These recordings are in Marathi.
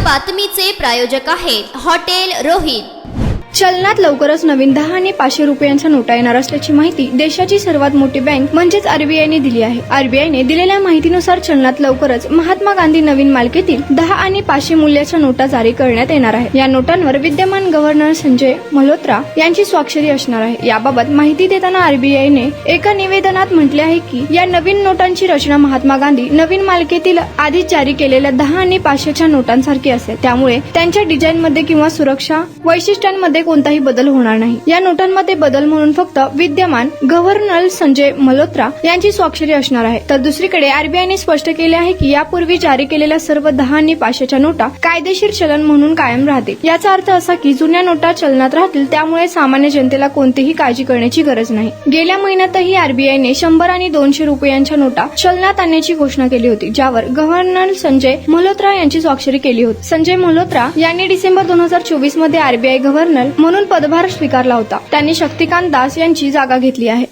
बातमीचे प्रायोजक आहेत हॉटेल रोहित। चलनात लवकरच नवीन 10 आणि 500 रुपयांच्या नोटा येणार असल्याची माहिती देशाची सर्वात मोठी बँक म्हणजेच आरबीआयने दिली आहे। आरबीआयने दिलेल्या माहितीनुसार चलनात लवकरच महात्मा गांधी नवीन मालकीतील 10 आणि 500 मूल्याच्या नोटा जारी करण्यात येणार आहे। या नोटांवर विद्यमान गव्हर्नर संजय मल्होत्रा यांची स्वाक्षरी असणार आहे। याबाबत माहिती देताना आरबीआयने एका निवेदनात म्हटले आहे की या नवीन नोटांची रचना महात्मा गांधी नवीन मालकीतील आधीच जारी केलेल्या 10 आणि 500च्या नोटांसारखी असेल, त्यामुळे त्यांच्या डिझाईनमध्ये किंवा सुरक्षा वैशिष्ट्यांमध्ये कोणताही बदल होणार नाही। या नोटांमध्ये बदल म्हणून फक्त विद्यमान गव्हर्नर संजय मल्होत्रा यांची स्वाक्षरी असणार आहे। तर दुसरीकडे आरबीआयने स्पष्ट केले आहे की यापूर्वी जारी केलेल्या सर्व 10 आणि 500च्या नोटा कायदेशीर चलन म्हणून कायम राहतील। याचा अर्थ असा की जुन्या नोटा चलनात राहतील, त्यामुळे सामान्य जनतेला कोणतीही काळजी करण्याची गरज नाही। गेल्या महिन्यातही आरबीआयने 100 आणि 200 रुपयांच्या नोटा चलनात आणण्याची घोषणा केली होती, ज्यावर गव्हर्नर संजय मल्होत्रा यांची स्वाक्षरी केली होती। संजय मल्होत्रा यांनी डिसेंबर 2024 मध्ये आरबीआय गव्हर्नर म्हणून पदभार स्वीकारला होता। त्यांनी शक्तिकांत दास यांची जागा घेतली आहे।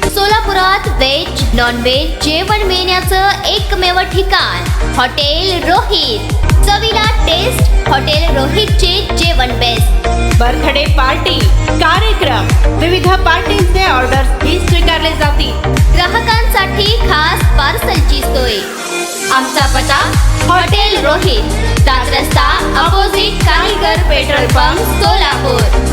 सोलापुरात व्हेज नॉन व्हेज जेवण मिळण्याचं एकमेव ठिकाण हॉटेल रोहित। चवीला टेस्ट हॉटेल रोहितचे जेवण बेस्ट। बर्थडे पार्टी, कार्यक्रम, विविध पार्टींचे ऑर्डर्स ही स्वीकारले जातील। ग्राहकांसाठी खास पार्सलची सोय। आमचा पत्ता हॉटेल रोहित, दास रस्ता अपोजिट कारीगर पेट्रोल पंप, सोलापूर।